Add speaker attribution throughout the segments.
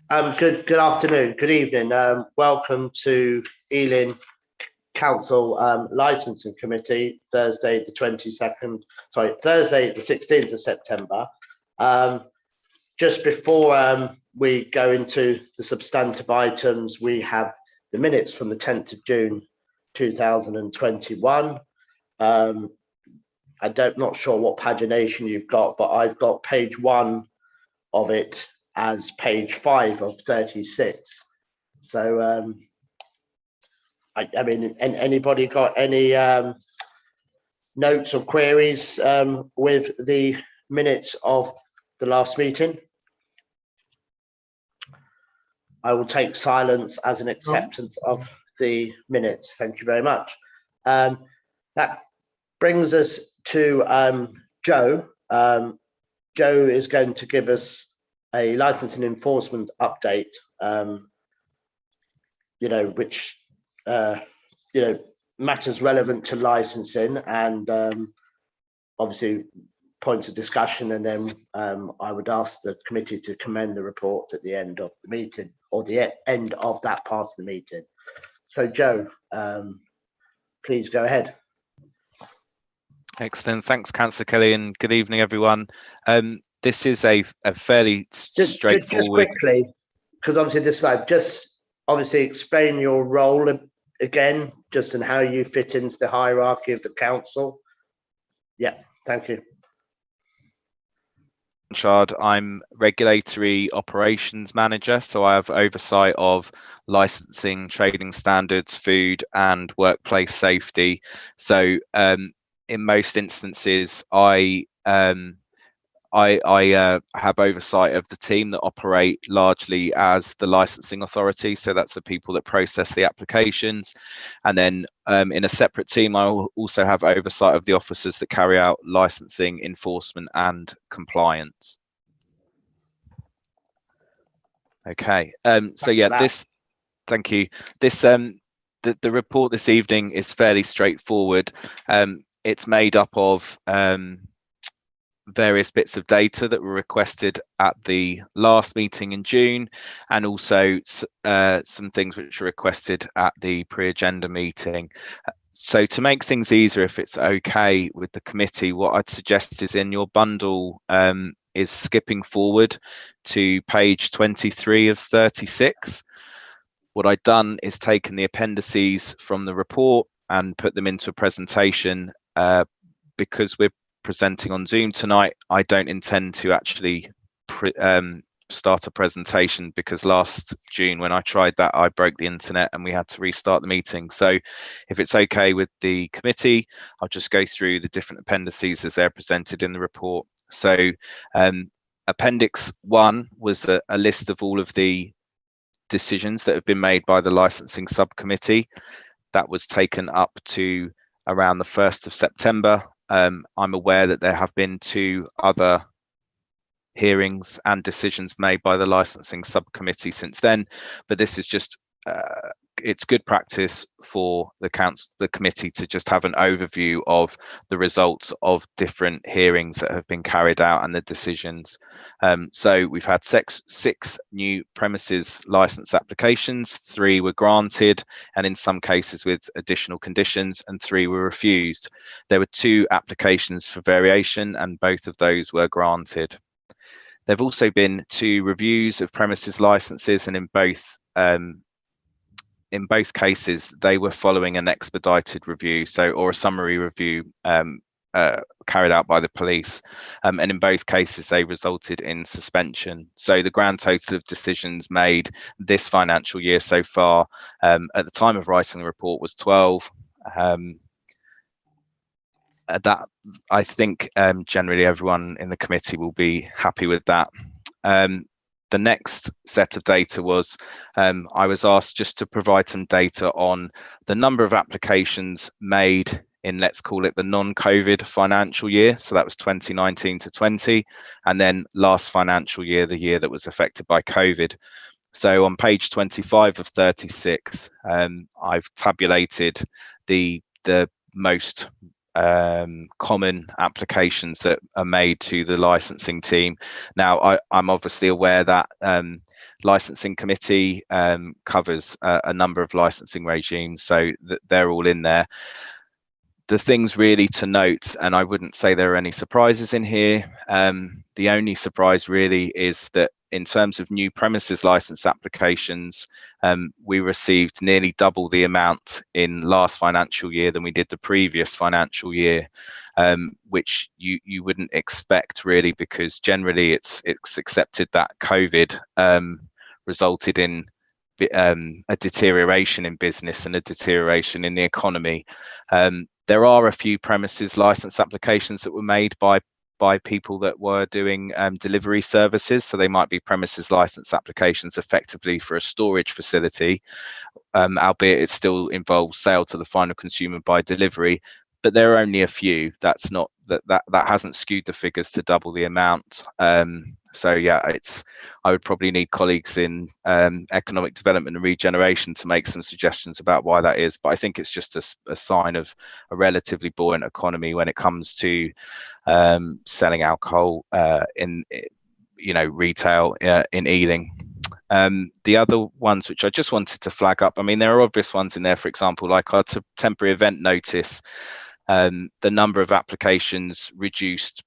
Speaker 1: Good afternoon, good evening. Welcome to Ealing Council Licensing Committee, Thursday the 16th of September. Just before we go into the substantive items, we have the minutes from the 10th of June 2021. I'm not sure what pagination you've got, but I've got page 1 of it as page 5 of 36. So, I mean, anybody got any notes or queries with the minutes of the last meeting? I will take silence as an acceptance of the minutes. Thank you very much. That brings us to Joe. Joe is going to give us a licensing enforcement update, which matters relevant to licensing and obviously points of discussion, and then I would ask the committee to commend the report at the end of the meeting, or the end of that part of the meeting. So Joe, please go ahead.
Speaker 2: Excellent. Thanks, Councillor Kelly, and good evening, everyone. This is a fairly straightforward.
Speaker 1: Just quickly, because obviously this slide, just obviously explain your role again, just and how you fit into the hierarchy of the council. Yeah, thank you.
Speaker 2: I'm Regulatory Operations Manager, so I have oversight of licensing, trading standards, food and workplace safety. So in most instances, I have oversight of the team that operate largely as the licensing authority. So that's the people that process the applications. And then in a separate team, I will also have oversight of the officers that carry out licensing, enforcement and compliance. Okay, so yeah, thank you. The report this evening is fairly straightforward. It's made up of various bits of data that were requested at the last meeting in June, and also some things which were requested at the pre-agenda meeting. So to make things easier, if it's okay with the committee, what I'd suggest is in your bundle is skipping forward to page 23 of 36. What I've done is taken the appendices from the report and put them into a presentation. Because we're presenting on Zoom tonight, I don't intend to actually start a presentation, because last June when I tried that, I broke the internet and we had to restart the meeting. So if it's okay with the committee, I'll just go through the different appendices as they're presented in the report. So Appendix 1 was a list of all of the decisions that have been made by the licensing subcommittee. That was taken up to around the 1st of September. I'm aware that there have been 2 other hearings and decisions made by the licensing subcommittee since then, but this is just it's good practice for the committee to just have an overview of the results of different hearings that have been carried out and the decisions. So we've had 6 new premises license applications. 3 were granted, and in some cases with additional conditions, and 3 were refused. There were 2 applications for variation, and both of those were granted. There have also been 2 reviews of premises licenses, and in both cases they were following an expedited review, or a summary review carried out by the police, and in both cases they resulted in suspension. So the grand total of decisions made this financial year so far, at the time of writing the report, was 12. That, I think, generally everyone in the committee will be happy with that. The next set of data was, I was asked just to provide some data on the number of applications made in, let's call it, the non-COVID financial year. So that was 2019 to 20, and then last financial year, the year that was affected by COVID. So on page 25 of 36, I've tabulated the most common applications that are made to the licensing team. Now, I'm obviously aware that licensing committee covers a number of licensing regimes, so they're all in there. The things really to note, and I wouldn't say there are any surprises in here. The only surprise really is that in terms of new premises license applications, we received nearly double the amount in last financial year than we did the previous financial year, which you wouldn't expect really, because generally it's accepted that COVID resulted in a deterioration in business and a deterioration in the economy. There are a few premises license applications that were made by people that were doing delivery services, so they might be premises license applications effectively for a storage facility, albeit it still involves sale to the final consumer by delivery. But there are only a few. That's not that hasn't skewed the figures to double the amount. So yeah, I would probably need colleagues in economic development and regeneration to make some suggestions about why that is. But I think it's just a sign of a relatively buoyant economy when it comes to selling alcohol in retail in Ealing. The other ones which I just wanted to flag up, I mean, there are obvious ones in there, for example, like our temporary event notice. The number of applications reduced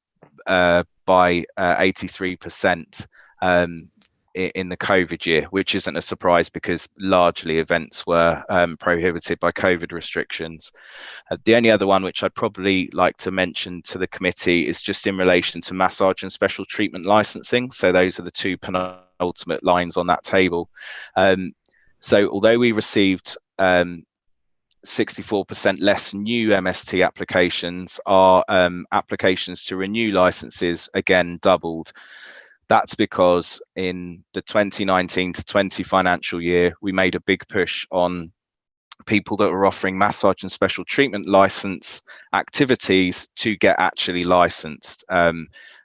Speaker 2: by 83% in the COVID year, which isn't a surprise because largely events were prohibited by COVID restrictions. The only other one which I'd probably like to mention to the committee is just in relation to massage and special treatment licensing. So those are the two penultimate lines on that table. So although we received 64% less new MST applications, our applications to renew licenses again doubled. That's because in the 2019 to 20 financial year, we made a big push on people that were offering massage and special treatment license activities to get actually licensed.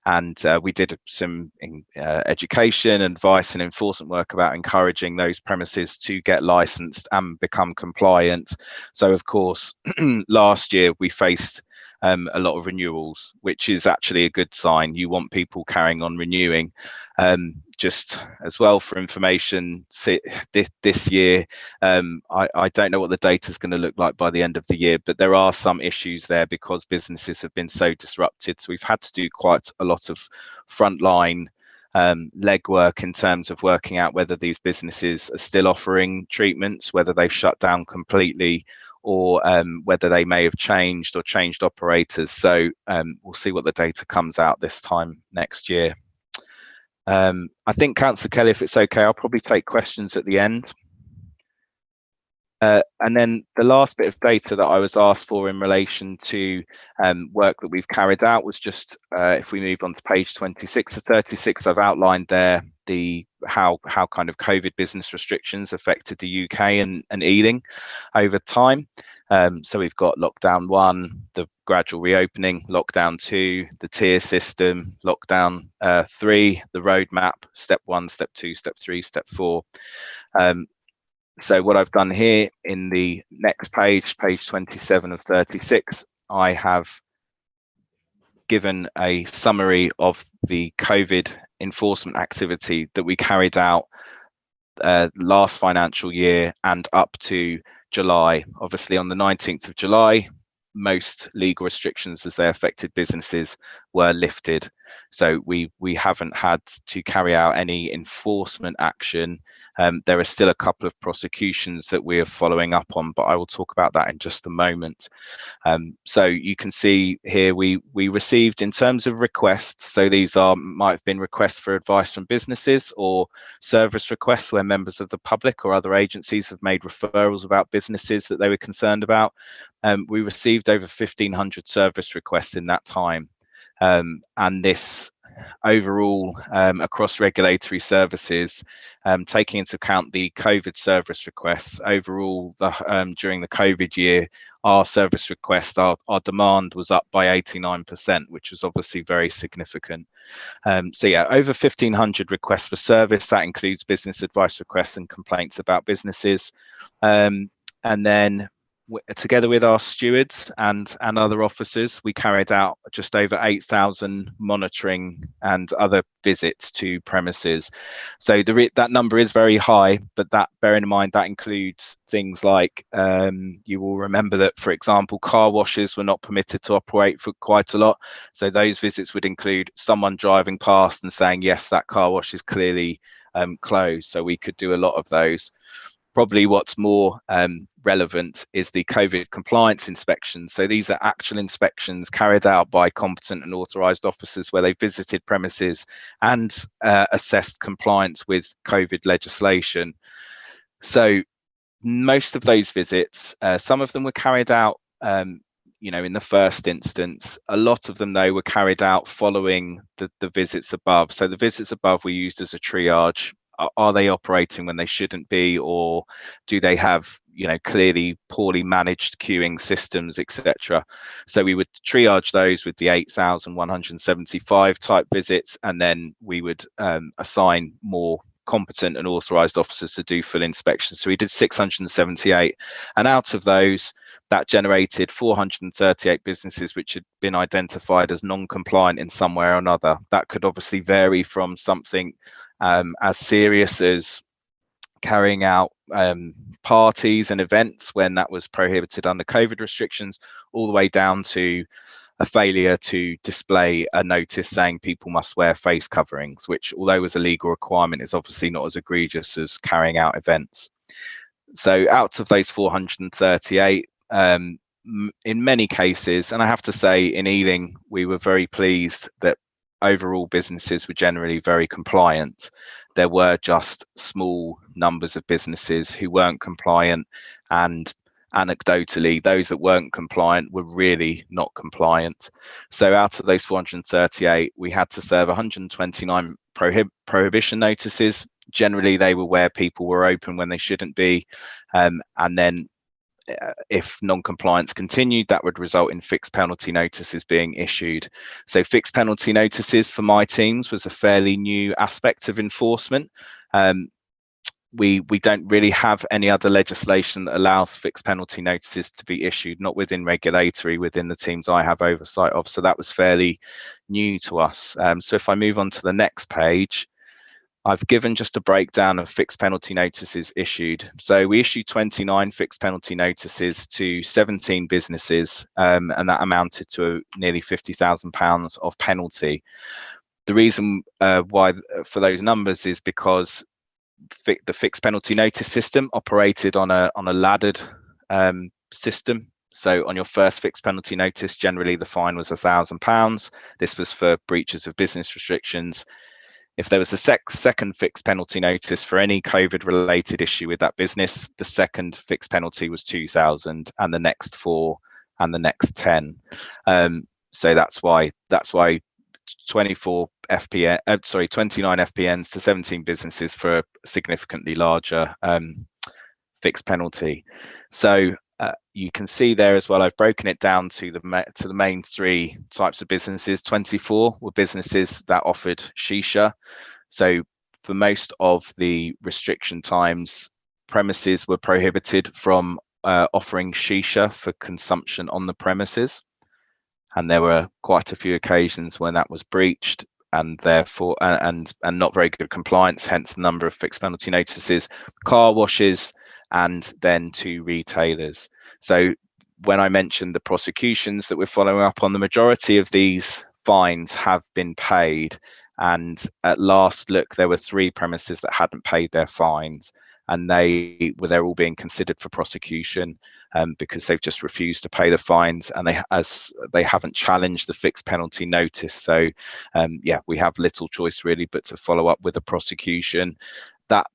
Speaker 2: And we did some education, advice and enforcement work about encouraging those premises to get licensed and become compliant. So of course, last year we faced a lot of renewals, which is actually a good sign. You want people carrying on renewing. Just as well for information, this year, I don't know what the data is going to look like by the end of the year, but there are some issues there because businesses have been so disrupted. So we've had to do quite a lot of frontline legwork in terms of working out whether these businesses are still offering treatments, whether they've shut down completely, or whether they may have changed operators. So we'll see what the data comes out this time next year. I think, Councillor Kelly, if it's okay, I'll probably take questions at the end. And then the last bit of data that I was asked for in relation to work that we've carried out was just, if we move on to page 26 to 36, I've outlined there how kind of COVID business restrictions affected the UK and Ealing over time. So we've got lockdown 1, the gradual reopening, lockdown 2, the tier system, lockdown 3, the roadmap, step 1, step 2, step 3, step 4. So what I've done here in the next page 27 of 36, I have given a summary of the COVID enforcement activity that we carried out last financial year and up to July. Obviously on the 19th of July, most legal restrictions as they affected businesses were lifted. So we haven't had to carry out any enforcement action. There are still a couple of prosecutions that we are following up on, but I will talk about that in just a moment. So you can see here we received, in terms of requests, so these might have been requests for advice from businesses or service requests where members of the public or other agencies have made referrals about businesses that they were concerned about. We received over 1,500 service requests in that time. And this overall across regulatory services, taking into account the COVID service requests, overall during the COVID year, our service request, our demand was up by 89%, which was obviously very significant. So yeah, over 1,500 requests for service. That includes business advice requests and complaints about businesses. And then together with our stewards and other officers, we carried out just over 8,000 monitoring and other visits to premises. So that number is very high, but that, bearing in mind, that includes things like, you will remember that, for example, car washes were not permitted to operate for quite a lot. So those visits would include someone driving past and saying, yes, that car wash is clearly closed. So we could do a lot of those. Probably what's more relevant is the COVID compliance inspections. So these are actual inspections carried out by competent and authorised officers where they visited premises and assessed compliance with COVID legislation. So most of those visits, some of them were carried out in the first instance. A lot of them, though, were carried out following the visits above. So the visits above were used as a triage. Are they operating when they shouldn't be, or do they have clearly poorly managed queuing systems, etc.? So we would triage those with the 8,175 type visits, and then we would assign more competent and authorized officers to do full inspections. So we did 678, and out of those, that generated 438 businesses which had been identified as non-compliant in some way or another. That could obviously vary from something as serious as carrying out parties and events when that was prohibited under COVID restrictions, all the way down to a failure to display a notice saying people must wear face coverings, which, although was a legal requirement, is obviously not as egregious as carrying out events. So out of those 438, in many cases, and I have to say in Ealing, we were very pleased that overall businesses were generally very compliant. There were just small numbers of businesses who weren't compliant, and anecdotally, those that weren't compliant were really not compliant. So out of those 438, we had to serve 129 prohibition notices. Generally, they were where people were open when they shouldn't be, and then if non-compliance continued, that would result in fixed penalty notices being issued. So fixed penalty notices for my teams was a fairly new aspect of enforcement. We don't really have any other legislation that allows fixed penalty notices to be issued, not within regulatory, within the teams I have oversight of. So that was fairly new to us. So if I move on to the next page, I've given just a breakdown of fixed penalty notices issued. So we issued 29 fixed penalty notices to 17 businesses, and that amounted to nearly £50,000 of penalty. The reason why for those numbers is because the fixed penalty notice system operated on a laddered system. So on your first fixed penalty notice, generally the fine was £1,000. This was for breaches of business restrictions. If there was a second fixed penalty notice for any COVID related issue with that business, the second fixed penalty was 2,000, and the next 4 and the next 10. So that's why 29 FPNs to 17 businesses for a significantly larger fixed penalty. So you can see there as well, I've broken it down to the main 3 types of businesses. 24 were businesses that offered shisha. So for most of the restriction times, premises were prohibited from offering shisha for consumption on the premises. And there were quite a few occasions when that was breached, and therefore and not very good compliance, hence the number of fixed penalty notices, car washes, and then 2 retailers. So when I mentioned the prosecutions that we're following up on, the majority of these fines have been paid, and at last look there were 3 premises that hadn't paid their fines, and they're all being considered for prosecution because they've just refused to pay the fines, and they haven't challenged the fixed penalty notice. So yeah, we have little choice really but to follow up with a prosecution.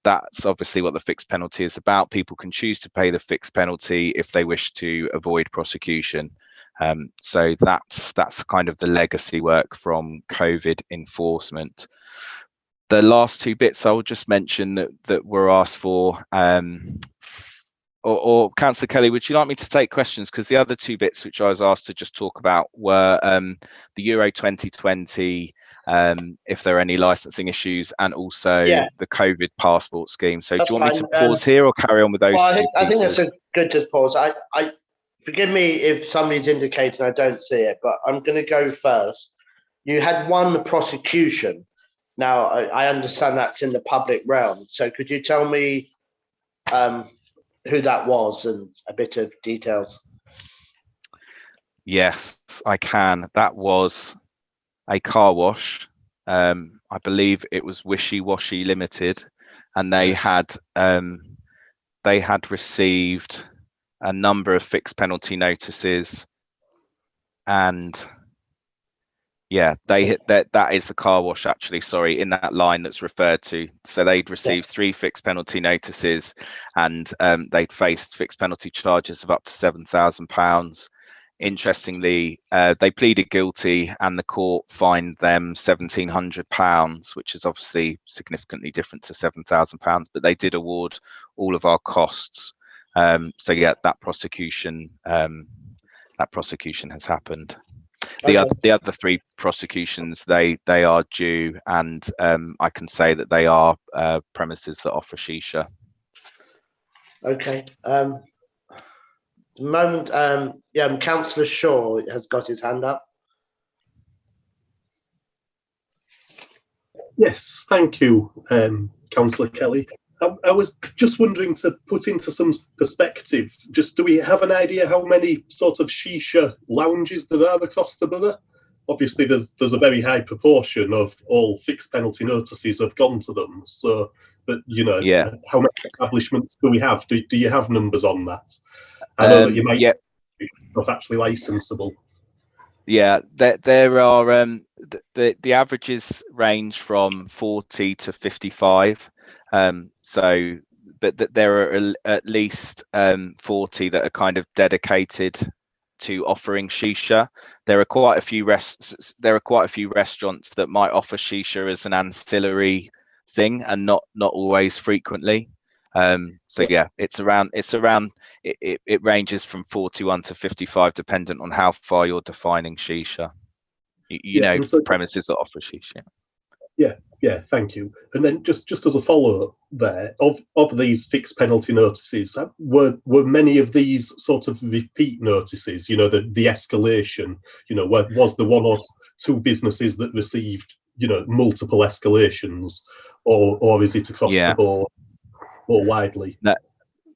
Speaker 2: That's obviously what the fixed penalty is about. People can choose to pay the fixed penalty if they wish to avoid prosecution. So that's kind of the legacy work from COVID enforcement. The last 2 bits I'll just mention that were asked for, or Councillor Kelly, would you like me to take questions? Because the other 2 bits which I was asked to just talk about were the Euro 2020, if there are any licensing issues, and also the COVID passport scheme. So do you want me to pause here or carry on with those 2 pieces?
Speaker 1: I think it's good to pause. forgive me if somebody's indicating I don't see it, but I'm going to go first. You had one prosecution. Now, I understand that's in the public realm. So could you tell me who that was and a bit of details?
Speaker 2: Yes, I can. That was a car wash. I believe it was Wishy Washy Limited, and they had received a number of fixed penalty notices, and yeah, they hit that is the car wash, actually, sorry, in that line that's referred to. So they'd received 3 fixed penalty notices, and they'd faced fixed penalty charges of up to £7,000. Interestingly, they pleaded guilty, and the court fined them £1,700, which is obviously significantly different to £7,000, but they did award all of our costs. So yeah, that prosecution has happened. The other 3 prosecutions, they are due, and I can say that they are premises that offer shisha.
Speaker 1: Okay. The moment, Councillor Shaw has got his hand up.
Speaker 3: Yes, thank you, Councillor Kelly. I was just wondering, to put into some perspective, just do we have an idea how many sort of shisha lounges there are across the borough? Obviously, there's a very high proportion of all fixed penalty notices have gone to them. So, but
Speaker 2: Yeah.
Speaker 3: how many establishments do we have? Do you have numbers on that? I know that you might not actually licensable.
Speaker 2: Yeah, there are the averages range from 40 to 55. So, but there are at least 40 that are kind of dedicated to offering shisha. There are quite a few restaurants that might offer shisha as an ancillary thing, and not always frequently. So yeah, it ranges from 41 to 55, dependent on how far you're defining shisha. So, premises that offer shisha.
Speaker 3: Yeah, thank you. And then just as a follow-up there, of these fixed penalty notices, were many of these sort of repeat notices, the escalation, was there 1 or 2 businesses that received, multiple escalations, or is it across the board more widely?
Speaker 2: No,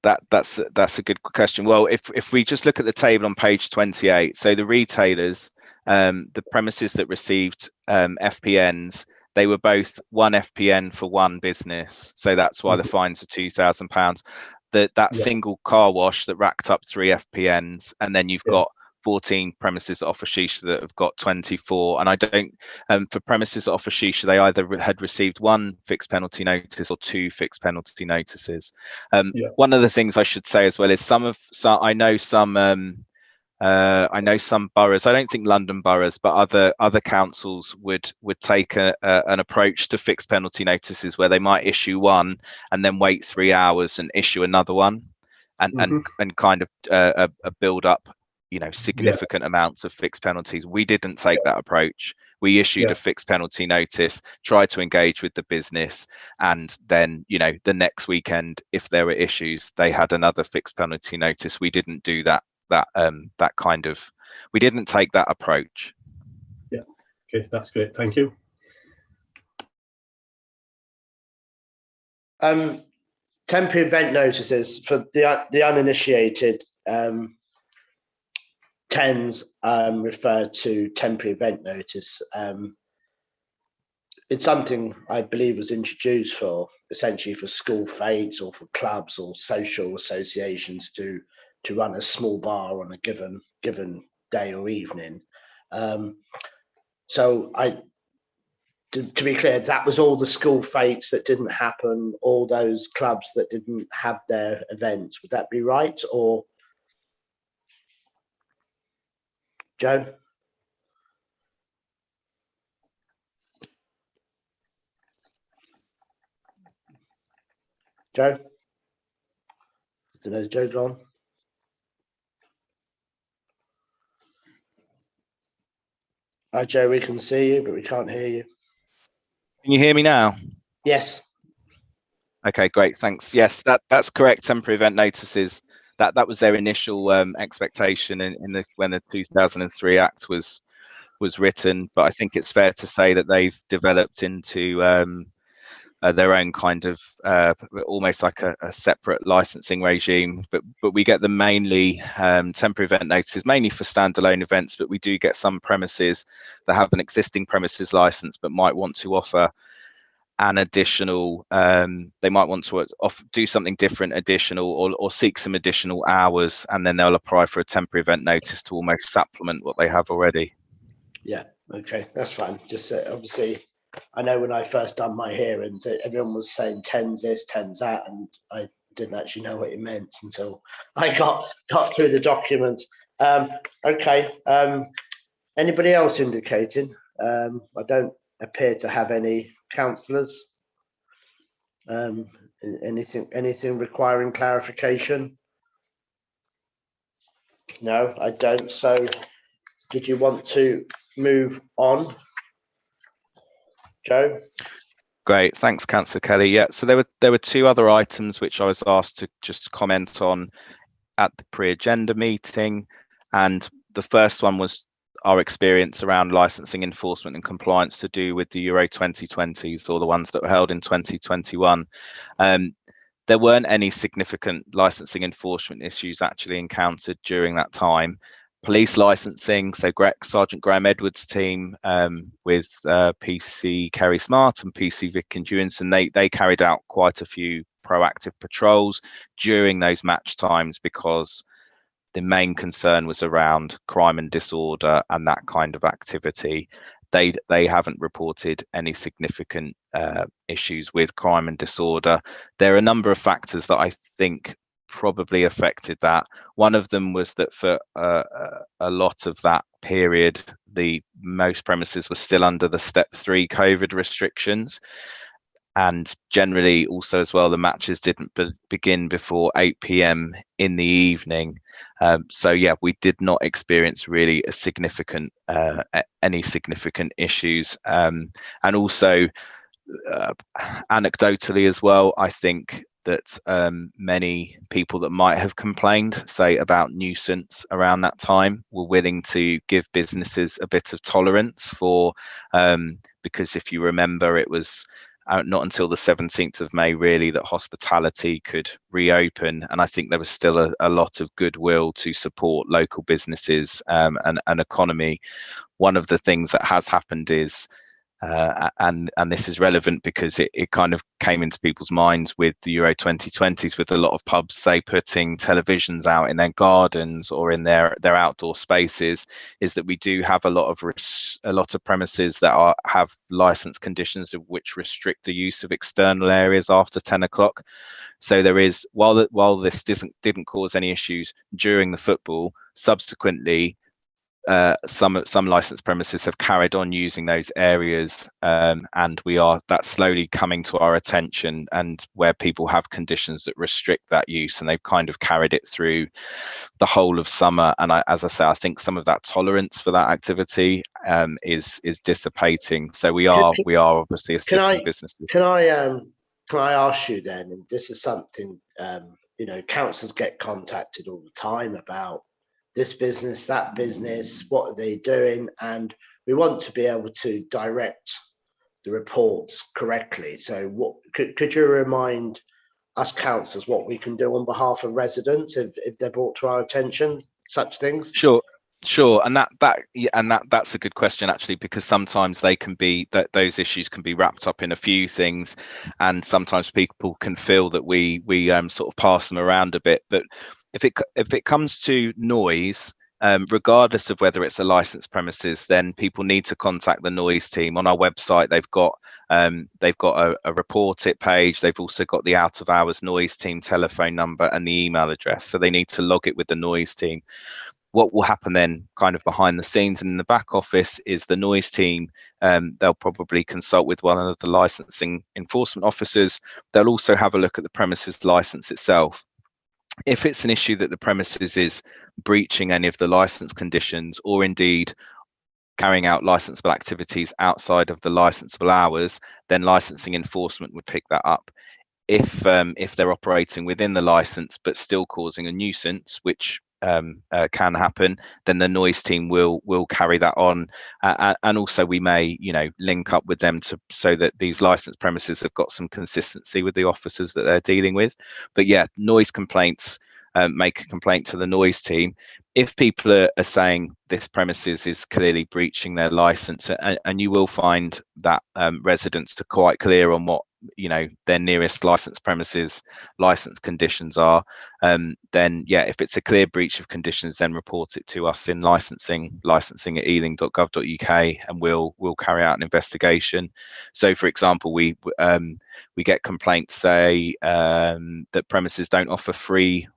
Speaker 2: that's a good question. Well, if we just look at the table on page 28, so the retailers, the premises that received FPNs, they were both 1 FPN for 1 business, so that's why the fines are £2,000. That single car wash that racked up 3 FPNs, and then you've got 14 premises that offer shisha that have got 24. And I don't, for premises that offer shisha, they either had received 1 fixed penalty notice or 2 fixed penalty notices. One of the things I should say as well is I know some boroughs, I don't think London boroughs, but other councils would take an approach to fixed penalty notices where they might issue 1 and then wait 3 hours and issue another one, and kind of build up significant amounts of fixed penalties. We didn't take that approach. We issued a fixed penalty notice, tried to engage with the business, and then the next weekend, if there were issues, they had another fixed penalty notice. We didn't do that we didn't take that approach.
Speaker 3: Okay, that's great, thank you.
Speaker 1: Temporary event notices for the uninitiated, TENS refer to temporary event notice. It's something I believe was introduced for essentially for school fates or for clubs or social associations to run a small bar on a given day or evening. So to be clear, that was all the school fates that didn't happen, all those clubs that didn't have their events. Would that be right? Or Joe? Joe? I don't know, is Joe gone? Hi, Joe, we can see you, but we can't hear you.
Speaker 2: Can you hear me now?
Speaker 1: Yes.
Speaker 2: Okay, great, thanks. Yes, that's correct. Temporary event notices, that was their initial expectation when the 2003 Act was written. But I think it's fair to say that they've developed into their own kind of almost like a separate licensing regime, but we get them mainly temporary event notices, mainly for standalone events, but we do get some premises that have an existing premises license but might want to offer an additional, they might want to do something different, additional, or seek some additional hours, and then they'll apply for a temporary event notice to almost supplement what they have already.
Speaker 1: Yeah, okay, that's fine. Just obviously, I know when I first done my hearings, everyone was saying 10's this, 10's that, and I didn't actually know what it meant until I got through the documents. Okay, anybody else indicating? I don't appear to have any councillors. Anything requiring clarification? No, I don't. So, did you want to move on, Joe?
Speaker 2: Great, thanks, Councillor Kelly. Yeah, so there were two other items which I was asked to just comment on at the pre-agenda meeting, and the first one was our experience around licensing enforcement and compliance to do with the Euro 2020s, or the ones that were held in 2021. There weren't any significant licensing enforcement issues actually encountered during that time. Police licensing, so Sergeant Graham Edwards' team with PC Kerry Smart and PC Vic Endurance, they carried out quite a few proactive patrols during those match times, because the main concern was around crime and disorder and that kind of activity. They haven't reported any significant issues with crime and disorder. There are a number of factors that I think probably affected that. One of them was that for a lot of that period, most premises were still under the Step 3 COVID restrictions, and generally also as well, the matches didn't begin before 8 p.m. in the evening. So yeah, we did not experience really any significant issues, and also anecdotally as well, I think that many people that might have complained, say, about nuisance around that time, were willing to give businesses a bit of tolerance for, because if you remember, it was not until the 17th of May really that hospitality could reopen, and I think there was still a lot of goodwill to support local businesses and economy. One of the things that has happened is, and this is relevant because it kind of came into people's minds with the Euro 2020s, with a lot of pubs, say, putting televisions out in their gardens or in their outdoor spaces, is that we do have a lot of premises that have license conditions which restrict the use of external areas after 10 o'clock. So there is, while this didn't cause any issues during the football, subsequently some licensed premises have carried on using those areas, and that's slowly coming to our attention, and where people have conditions that restrict that use, and they've kind of carried it through the whole of summer. And as I say, I think some of that tolerance for that activity is dissipating. So we are obviously assisting businesses.
Speaker 1: Can I ask you then, and this is something councils get contacted all the time about this business, that business, what are they doing? And we want to be able to direct the reports correctly. So what could you remind us councillors what we can do on behalf of residents if they're brought to our attention, such things?
Speaker 2: Sure, and that's a good question actually, because sometimes they can be those issues can be wrapped up in a few things, and sometimes people can feel that we sort of pass them around a bit. But if it comes to noise, regardless of whether it's a licensed premises, then people need to contact the noise team. On our website, they've got a report it page. They've also got the out of hours noise team telephone number and the email address. So they need to log it with the noise team. What will happen then, kind of behind the scenes and in the back office, is the noise team, they'll probably consult with one of the licensing enforcement officers. They'll also have a look at the premises license itself. If it's an issue that the premises is breaching any of the license conditions, or indeed carrying out licensable activities outside of the licensable hours, then licensing enforcement would pick that up. if they're operating within the license but still causing a nuisance, which can happen, then the noise team will carry that on, and also we may, you know, link up with them so that these licensed premises have got some consistency with the officers that they're dealing with. But yeah, noise complaints, make a complaint to the noise team. If people are saying this premises is clearly breaching their license, and you will find that residents are quite clear on what, you know, their nearest licensed premises license conditions are, then yeah, if it's a clear breach of conditions, then report it to us in licensing at ealing.gov.uk, and we'll carry out an investigation. So for example, we get complaints say that premises don't offer free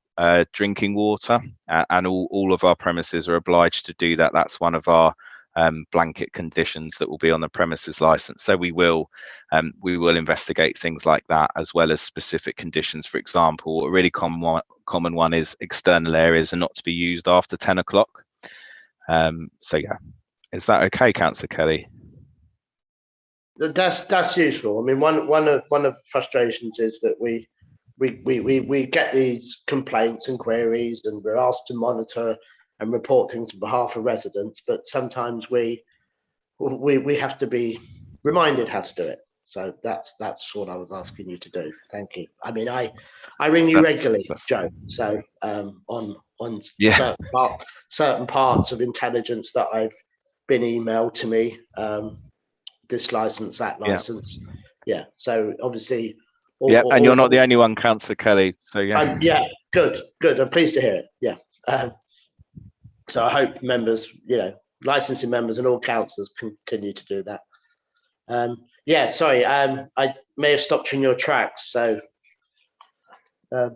Speaker 2: drinking water, and all of our premises are obliged to do that. That's one of our blanket conditions that will be on the premises license. So we will investigate things like that, as well as specific conditions. For example, a really common one is external areas are not to be used after 10 o'clock. So yeah, is that okay, Councillor Kelly?
Speaker 1: That's useful. I mean, one of the frustrations is that we get these complaints and queries, and we're asked to monitor and report things on behalf of residents, but sometimes we have to be reminded how to do it. So that's what I was asking you to do. Thank you. I mean, I ring you regularly, Joe. So on
Speaker 2: yeah,
Speaker 1: certain parts of intelligence that I've been emailed to me, this license, that license, yeah. So obviously.
Speaker 2: And you're not the only one, Councillor Kelly. So yeah.
Speaker 1: Yeah, good. I'm pleased to hear it. Yeah. So I hope members, you know, licensing members and all councillors continue to do that. Yeah, sorry, I may have stopped you in your tracks. So
Speaker 2: that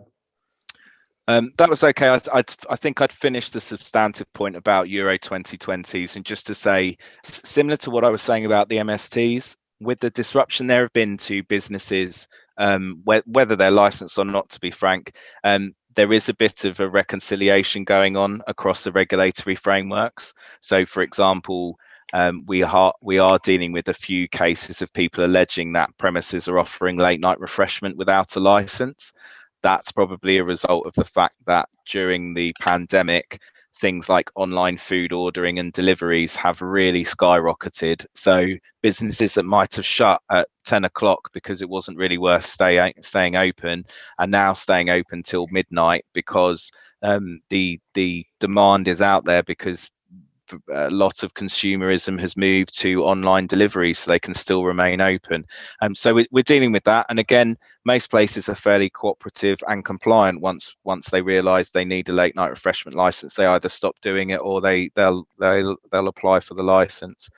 Speaker 2: was okay. I think I'd finished the substantive point about Euro 2020s, and just to say, similar to what I was saying about the MSTs, with the disruption there have been to businesses, whether they're licensed or not, to be frank, there is a bit of a reconciliation going on across the regulatory frameworks. So, for example, we are dealing with a few cases of people alleging that premises are offering late night refreshment without a license. That's probably a result of the fact that during the pandemic, things like online food ordering and deliveries have really skyrocketed. So businesses that might have shut at 10 o'clock because it wasn't really worth staying open are now staying open till midnight, because the demand is out there, because a lot of consumerism has moved to online delivery, so they can still remain open. So we're dealing with that, and again, most places are fairly cooperative and compliant. Once they realise they need a late night refreshment license, they either stop doing it or they'll apply for the license.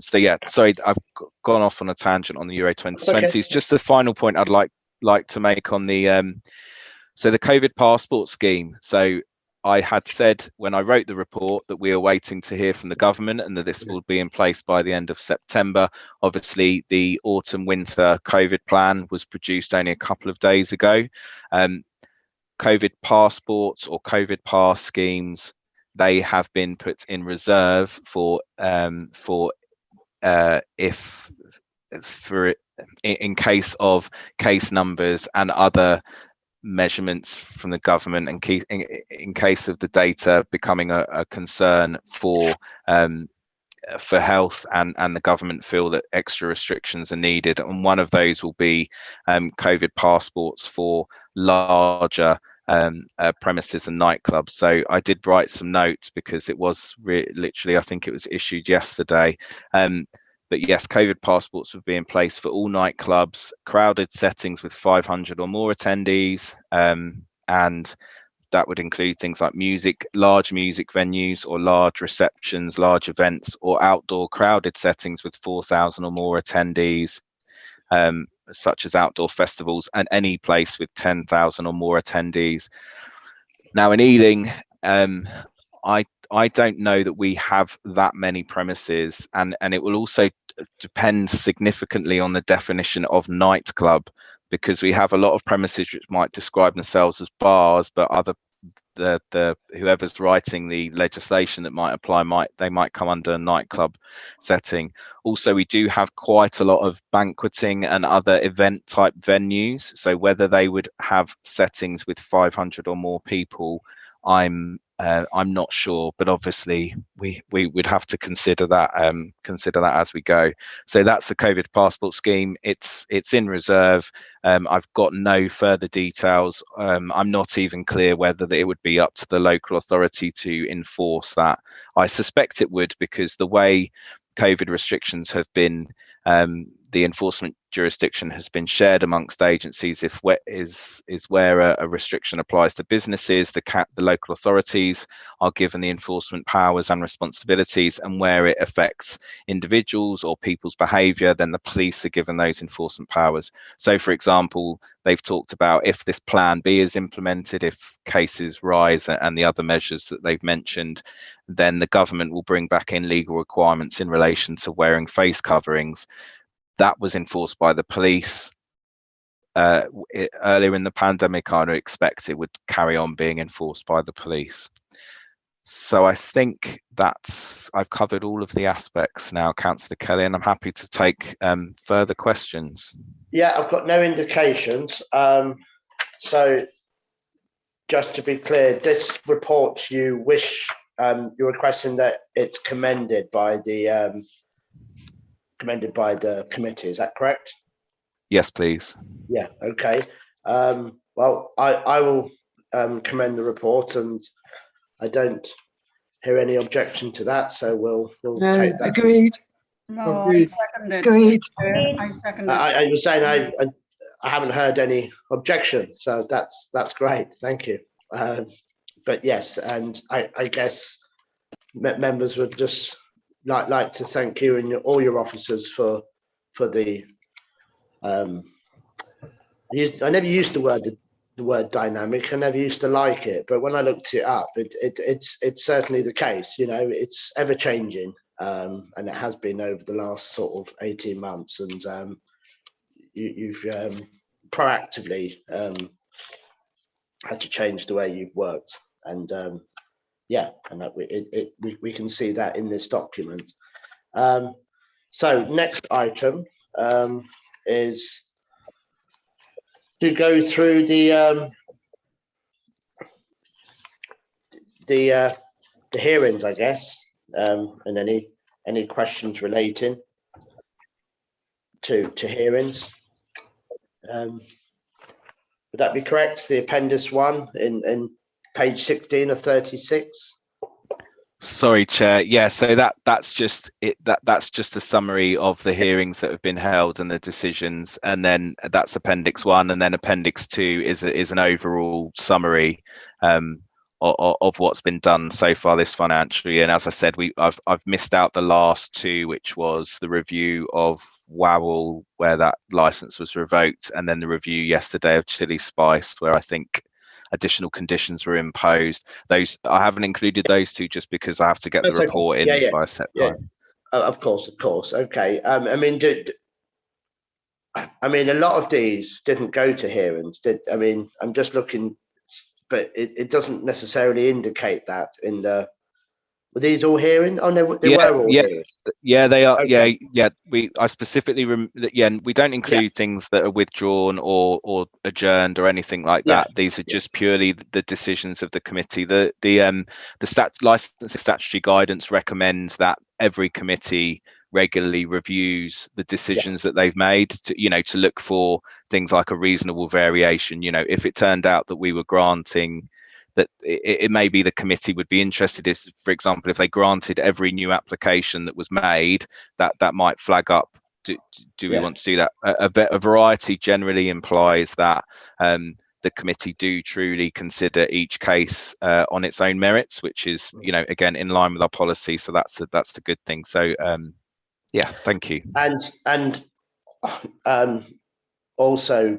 Speaker 2: So yeah, sorry, I've gone off on a tangent on the Euro 2020s. Okay. Just the final point I'd like to make on the so the COVID passport scheme. So I had said when I wrote the report that we are waiting to hear from the government, and that this will be in place by the end of September. Obviously, the autumn-winter COVID plan was produced only a couple of days ago. COVID passports or COVID pass schemes, they have been put in reserve in case of case numbers and other measurements from the government, and in case of the data becoming a concern for health, and the government feel that extra restrictions are needed. And one of those will be COVID passports for larger premises and nightclubs. So I did write some notes, because it was literally, I think it was issued yesterday. But yes, COVID passports would be in place for all nightclubs, crowded settings with 500 or more attendees, and that would include things like large music venues, or large receptions, large events, or outdoor crowded settings with 4,000 or more attendees, such as outdoor festivals, and any place with 10,000 or more attendees. Now in Ealing, I don't know that we have that many premises, and it will also depend significantly on the definition of nightclub, because we have a lot of premises which might describe themselves as bars, but the whoever's writing the legislation that might apply might come under a nightclub setting. Also, we do have quite a lot of banqueting and other event type venues, so whether they would have settings with 500 or more people, I'm not sure, but obviously we would have to consider that as we go. So that's the COVID passport scheme. It's in reserve. I've got no further details. I'm not even clear whether it would be up to the local authority to enforce that. I suspect it would, because the way COVID restrictions have been, the enforcement jurisdiction has been shared amongst agencies. If where a restriction applies to businesses, the local authorities are given the enforcement powers and responsibilities, and where it affects individuals or people's behaviour, then the police are given those enforcement powers. So, for example, they've talked about if this Plan B is implemented, if cases rise and the other measures that they've mentioned, then the government will bring back in legal requirements in relation to wearing face coverings. That was enforced by the police earlier in the pandemic. I'd expect it would carry on being enforced by the police. So I think I've covered all of the aspects now, Councillor Kelly, and I'm happy to take further questions.
Speaker 1: Yeah, I've got no indications. So just to be clear, this report you're requesting that it's commended by the committee, is that correct?
Speaker 2: Yes, please.
Speaker 1: Yeah, okay. Well, I will commend the report, and I don't hear any objection to that, so we'll take that.
Speaker 4: Agreed.
Speaker 5: No,
Speaker 4: Agreed.
Speaker 5: I second it.
Speaker 4: Agreed.
Speaker 5: I second it.
Speaker 1: I was saying I haven't heard any objection, so that's great. Thank you. But yes, and I guess members would just like to thank you and all your officers for the. I never used the word dynamic. I never used to like it, but when I looked it up, it's certainly the case. You know, it's ever changing, and it has been over the last sort of 18 months. And you've proactively had to change the way you've worked, and yeah, and that we can see that in this document. So next item is to go through the hearings, I guess, and any questions relating to hearings. Would that be correct? The Appendix One in page 16 of 36.
Speaker 2: Sorry, Chair. Yeah, so that's just it. That's just a summary of the hearings that have been held and the decisions, and then that's Appendix One, and then Appendix Two is an overall summary of what's been done so far this financial year. And as I said, I've missed out the last two, which was the review of Wowell, where that license was revoked, and then the review yesterday of Chili Spice, where I think additional conditions were imposed. Those I haven't included those two just because I have to get the report in by a set time.
Speaker 1: Of course. Okay. I mean, a lot of these didn't go to hearings. I'm just looking, but it doesn't necessarily indicate that in the. Were these all hearing? Oh no, they were all hearings.
Speaker 2: Yeah, they are.
Speaker 1: Okay.
Speaker 2: Yeah. I specifically we don't include things that are withdrawn or adjourned or anything like that. These are just purely the decisions of the committee. The licensing statutory guidance recommends that every committee regularly reviews the decisions that they've made to look for things like a reasonable variation. If it turned out that we were granting that it may be the committee would be interested if, for example, if they granted every new application that was made, that might flag up. Do we want to do that? A variety generally implies that the committee do truly consider each case on its own merits, which is, again, in line with our policy. So that's a good thing. So yeah, thank you.
Speaker 1: And also.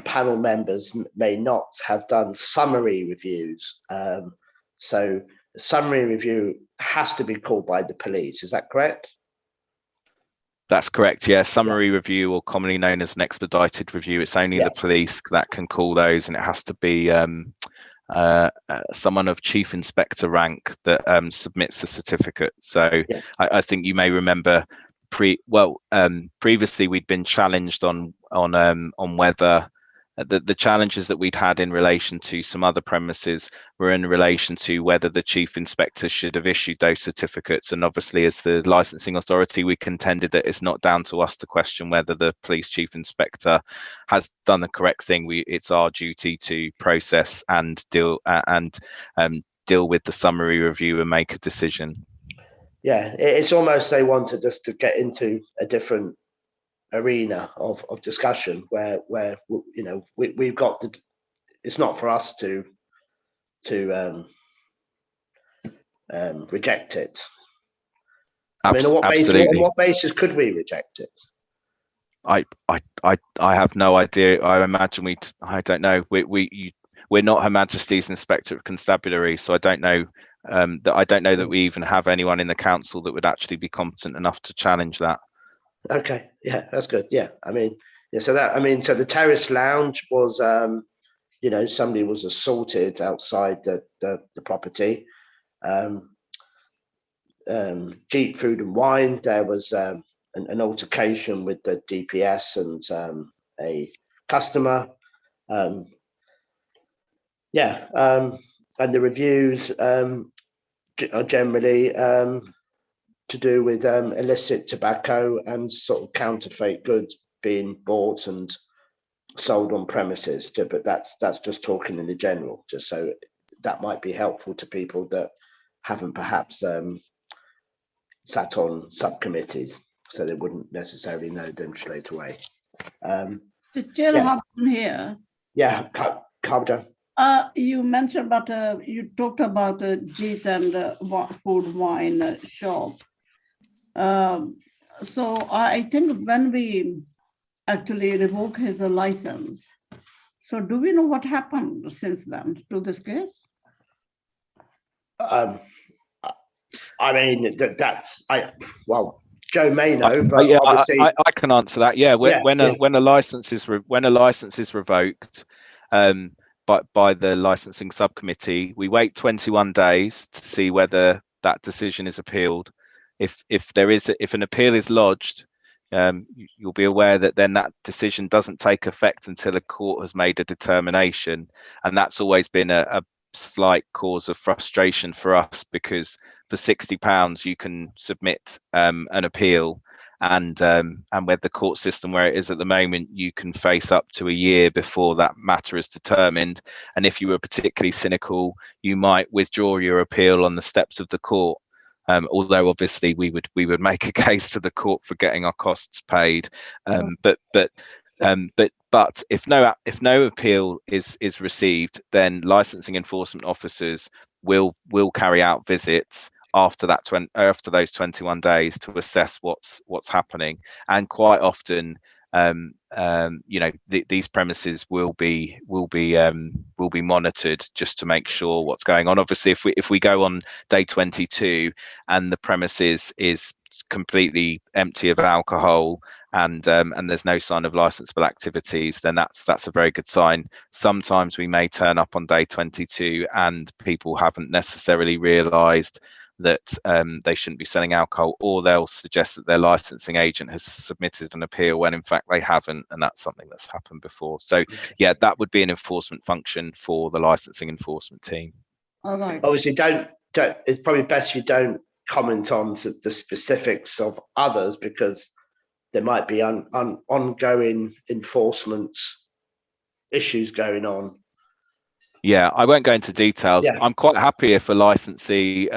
Speaker 1: Panel members may not have done summary reviews, so the summary review has to be called by the police. Is that correct?
Speaker 2: That's correct. Yeah, summary review, or commonly known as an expedited review. It's only the police that can call those, and it has to be someone of chief inspector rank that submits the certificate. So
Speaker 1: Yeah.
Speaker 2: I think you may remember previously we'd been challenged on whether the challenges that we'd had in relation to some other premises were in relation to whether the chief inspector should have issued those certificates. And obviously, as the licensing authority, we contended that it's not down to us to question whether the police chief inspector has done the correct thing. It's our duty to process and deal with the summary review and make a decision.
Speaker 1: Yeah, it's almost they wanted us to get into a different arena of discussion where we've got it's not for us to reject it. I mean, on what basis could we reject it?
Speaker 2: I have no idea. I imagine I don't know. We're not Her Majesty's Inspector of Constabulary, so I don't know that we even have anyone in the council that would actually be competent enough to challenge that.
Speaker 1: Okay, yeah, that's good. Yeah, I mean, yeah. So the terrace lounge was, somebody was assaulted outside the property. Jeep Food and Wine, there was an altercation with the DPS and a customer. And the reviews are generally to do with illicit tobacco and sort of counterfeit goods being bought and sold on premises. But that's just talking in the general, just so that might be helpful to people that haven't perhaps sat on subcommittees, so they wouldn't necessarily know them straight away.
Speaker 5: Chair Hobson here.
Speaker 1: Yeah, Carter.
Speaker 5: You mentioned about you talked about Jeet and food wine shop. So I think when we actually revoke his license, so do we know what happened since then to this case?
Speaker 1: I mean, Joe may know, but
Speaker 2: yeah,
Speaker 1: obviously
Speaker 2: I can answer that. Yeah, when a license is revoked by the licensing subcommittee, we wait 21 days to see whether that decision is appealed. If an appeal is lodged, you'll be aware that then that decision doesn't take effect until a court has made a determination, and that's always been a slight cause of frustration for us, because for £60 you can submit an appeal, and with the court system where it is at the moment, you can face up to a year before that matter is determined. And if you were particularly cynical, you might withdraw your appeal on the steps of the court. Although obviously we would make a case to the court for getting our costs paid, but if no appeal is received, then licensing enforcement officers will carry out visits after those 21 days to assess what's happening. And quite often, these premises will be monitored just to make sure what's going on. Obviously, if we go on day 22 and the premises is completely empty of alcohol and there's no sign of licensable activities, then that's a very good sign. Sometimes we may turn up on day 22 and people haven't necessarily realised that they shouldn't be selling alcohol, or they'll suggest that their licensing agent has submitted an appeal when in fact they haven't, and that's something that's happened before. So yeah, that would be an enforcement function for the licensing enforcement team.
Speaker 5: All right.
Speaker 1: Obviously, don't. It's probably best you don't comment on the specifics of others, because there might be ongoing enforcement issues going on.
Speaker 2: Yeah, I won't go into details.
Speaker 1: Yeah.
Speaker 2: I'm quite happy if a licensee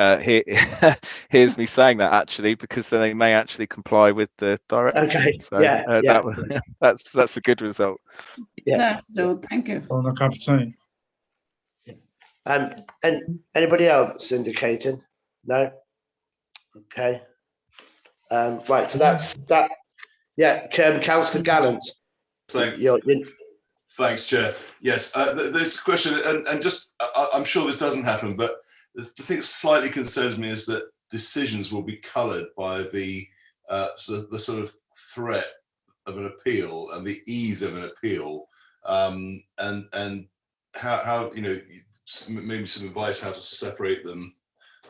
Speaker 2: hears me saying that, actually, because then they may actually comply with the directive.
Speaker 1: Okay.
Speaker 2: So, that's a good result.
Speaker 1: Yeah.
Speaker 5: That's Joe. Thank you.
Speaker 4: On a cup of tea.
Speaker 1: And anybody else indicating? No. Okay. Right. So that's that. Yeah. Councillor Gallant.
Speaker 6: Thanks, Chair. Yes, this question, and just, I'm sure this doesn't happen, but the thing that slightly concerns me is that decisions will be coloured by the sort of threat of an appeal and the ease of an appeal, and how maybe some advice how to separate them.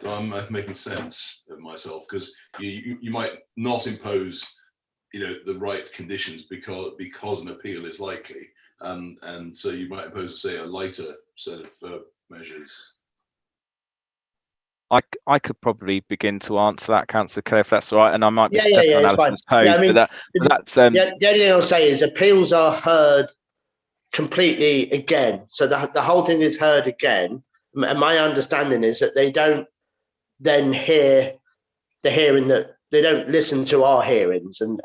Speaker 6: I'm making sense of myself, because you might not impose, the right conditions because an appeal is likely, and so you might impose, say, a lighter set of measures.
Speaker 2: I could probably begin to answer that, Councillor Kelly, if that's all right, and I might be
Speaker 1: Yeah,
Speaker 2: stepping on
Speaker 1: it's fine.
Speaker 2: Alison's toes,
Speaker 1: Yeah, I mean,
Speaker 2: but that's
Speaker 1: the only thing I'll say is appeals are heard completely again. So the whole thing is heard again. And my understanding is that they don't then hear the hearing, that they don't listen to our hearings and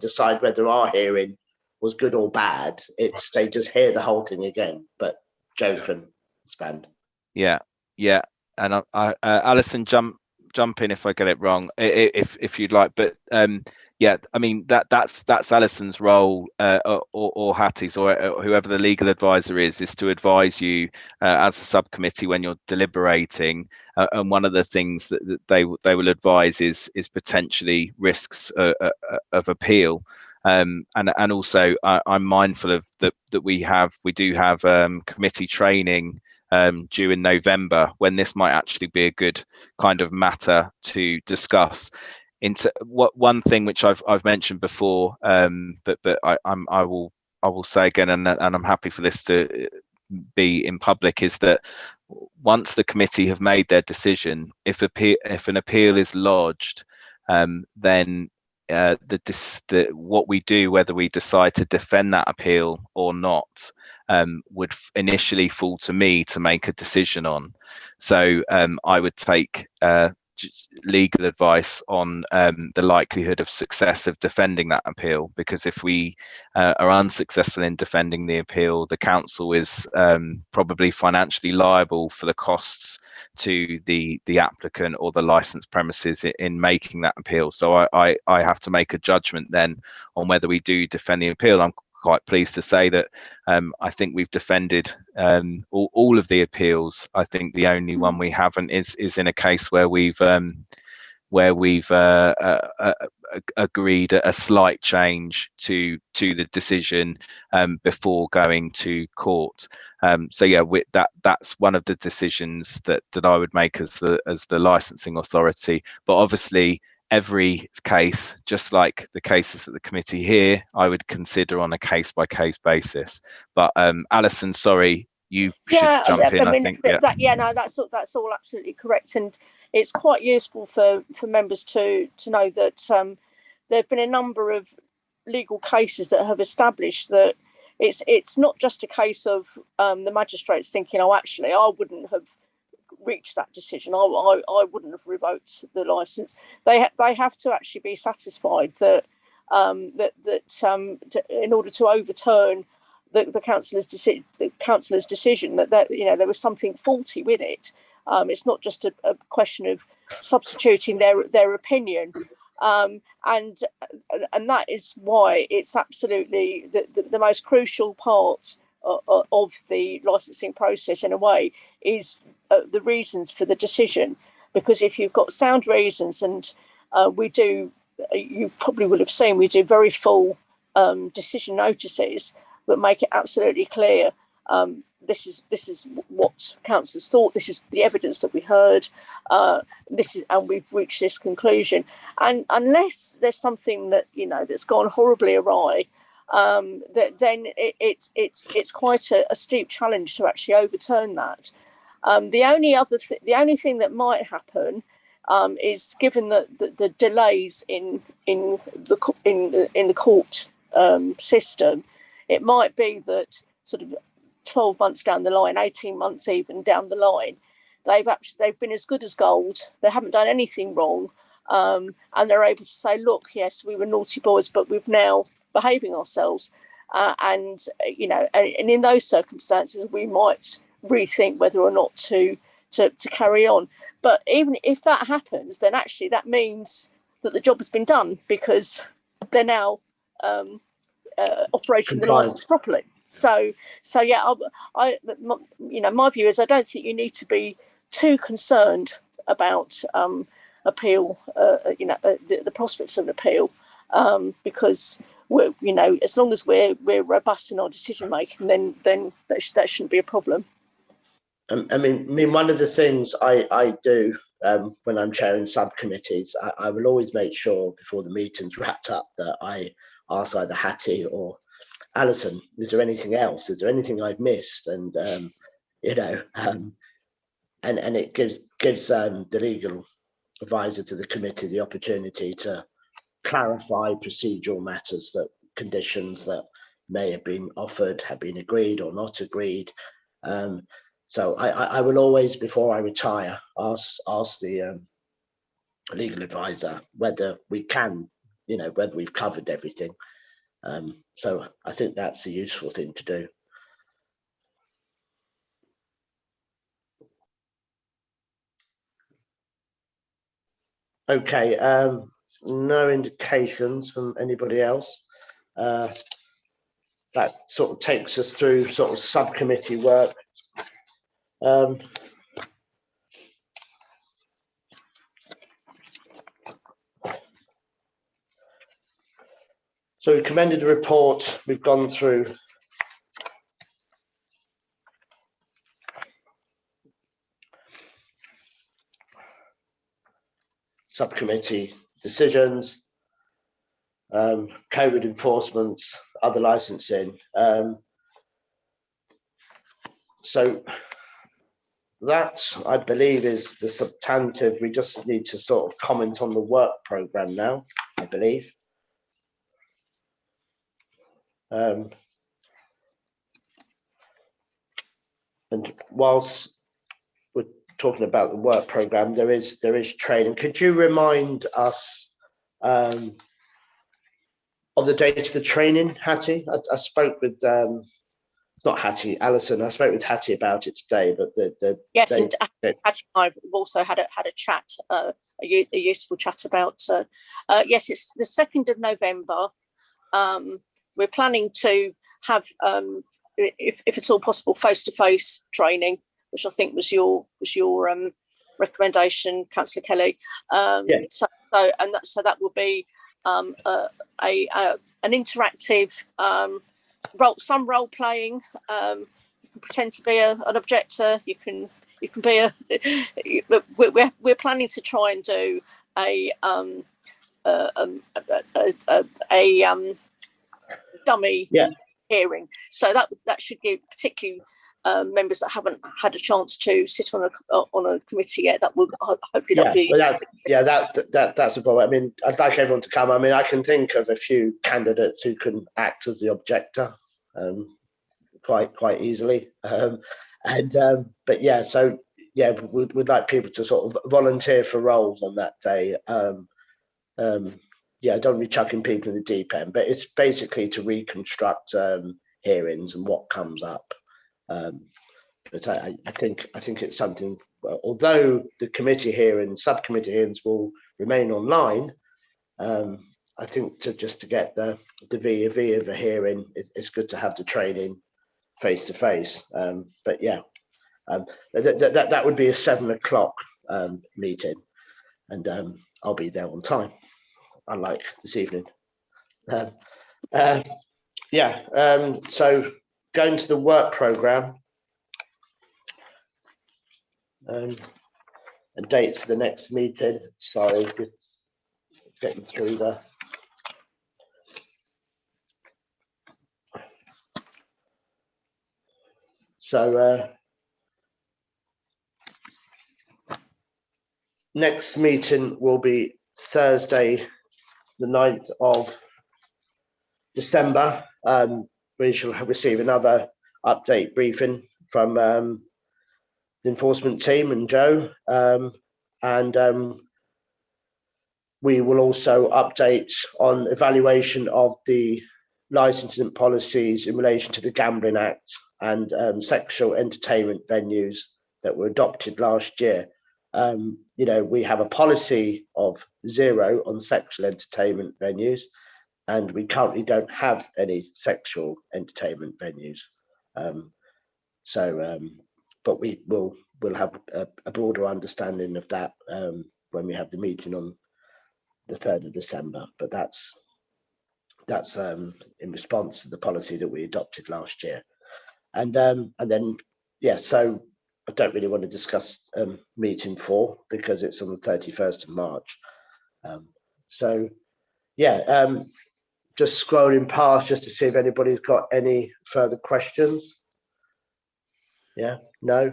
Speaker 1: decide whether our hearing was good or bad. It's they just hear the whole thing again. But Joe can expand.
Speaker 2: Yeah, and Alison, jump in if I get it wrong, if you'd like. But yeah, I mean that's Alison's role, or Hattie's, or whoever the legal advisor is to advise you as a subcommittee when you're deliberating. And one of the things that they will advise is potentially risks of appeal. And also I'm mindful of that we do have committee training due in November, when this might actually be a good kind of matter to discuss. Into one thing which I've mentioned before, but I will say again, and I'm happy for this to be in public, is that once the committee have made their decision, if an appeal is lodged, then what we do, whether we decide to defend that appeal or not, would initially fall to me to make a decision on. So I would take legal advice on the likelihood of success of defending that appeal, because if we are unsuccessful in defending the appeal, the council is probably financially liable for the costs to the applicant or the licensed premises in making that appeal. So I have to make a judgment then on whether we do defend the appeal. I'm quite pleased to say that I think we've defended all of the appeals. I think the only one we haven't is in a case where we've agreed a slight change to the decision before going to court. So yeah, that's one of the decisions that I would make as the licensing authority. But obviously, every case, just like the cases at the committee here, I would consider on a case-by-case basis. But Alison, sorry, you should jump in. I think.
Speaker 4: That's all absolutely correct, and it's quite useful for members to know that there have been a number of legal cases that have established that it's not just a case of the magistrates thinking, oh, actually, I wouldn't have reached that decision. I wouldn't have revoked the license. They have to actually be satisfied that in order to overturn the councillor's decision, that there was something faulty with it. It's not just a question of substituting their opinion, and that is why it's absolutely the most crucial part of the licensing process, in a way, is the reasons for the decision. Because if you've got sound reasons, and you probably will have seen, we do very full decision notices that make it absolutely clear this is what councillors thought, this is the evidence that we heard, and we've reached this conclusion. And unless there's something that that's gone horribly awry, then it's quite a steep challenge to actually overturn that. The only thing that might happen is, given the delays in the court system, it might be that sort of 12 months down the line, 18 months even down the line, they've been as good as gold. They haven't done anything wrong, and they're able to say, look, yes, we were naughty boys, but we've now behaving ourselves, and in those circumstances we might rethink whether or not to carry on. But even if that happens, then actually that means that the job has been done, because they're now operating the license properly. So yeah, my view is I don't think you need to be too concerned about appeal, the prospects of an appeal, because as long as we're robust in our decision making, then that shouldn't be a problem.
Speaker 1: I mean, one of the things I do when I'm chairing subcommittees, I will always make sure before the meeting's wrapped up that I ask either Hattie or Alison, is there anything else? Is there anything I've missed? And you know, and it gives the legal advisor to the committee the opportunity to clarify procedural matters, that conditions that may have been offered have been agreed or not agreed. So I will always, before I retire, ask the legal advisor whether we can, whether we've covered everything. So I think that's a useful thing to do. Okay, no indications from anybody else. That sort of takes us through sort of subcommittee work. So we commended the report. We've gone through subcommittee decisions, COVID enforcements, other licensing. So that, I believe, is the substantive. We just need to sort of comment on the work programme now, I believe. And whilst we're talking about the work programme, there is training. Could you remind us of the date of the training, Hattie? I spoke with not Hattie, Alison. I spoke with Hattie about it today, but
Speaker 4: yes, and Hattie and I've also had a chat, a useful chat about. Yes, it's the 2nd of November. We're planning to have, if it's all possible, face-to-face training, which I think was your recommendation, Councillor Kelly.
Speaker 1: Yeah.
Speaker 4: So that will be an interactive role playing. You can pretend to be an objector. You can be we're planning to try and do a dummy hearing. So that should give particularly members that haven't had a chance to sit on a committee yet. That will hopefully that'll be.
Speaker 1: That's a problem. I mean, I'd like everyone to come. I mean, I can think of a few candidates who can act as the objector quite easily. But yeah, so yeah, we'd like people to sort of volunteer for roles on that day. Yeah, I don't be chucking people in the deep end, but it's basically to reconstruct hearings and what comes up. But I think it's something. Well, although the committee hearings, subcommittee hearings will remain online, I think to get the V of a hearing, it's good to have the training face to face. But yeah, that would be a 7 o'clock meeting, and I'll be there on time, unlike this evening. So going to the work programme. And dates for the next meeting. Sorry, it's getting through the. So next meeting will be Thursday, the 9th of December. We shall receive another update briefing from the enforcement team and Joe, and we will also update on evaluation of the licensing policies in relation to the Gambling Act and sexual entertainment venues that were adopted last year. We have a policy of 0 on sexual entertainment venues, and we currently don't have any sexual entertainment venues. But we'll have a broader understanding of that when we have the meeting on the 3rd of December. But that's in response to the policy that we adopted last year. And then so I don't really want to discuss meeting 4 because it's on the 31st of March. So yeah, just scrolling past just to see if anybody's got any further questions. Yeah, no.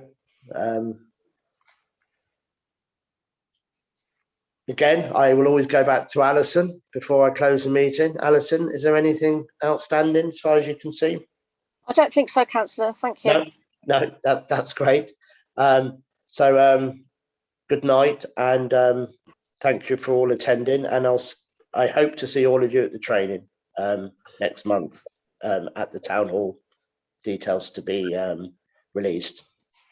Speaker 1: Again, I will always go back to Alison before I close the meeting. Alison, is there anything outstanding as far as you can see?
Speaker 4: I don't think so, Councillor. Thank you.
Speaker 1: No, that's great. Good night, and thank you for all attending. And I hope to see all of you at the training next month at the town hall. Details to be released.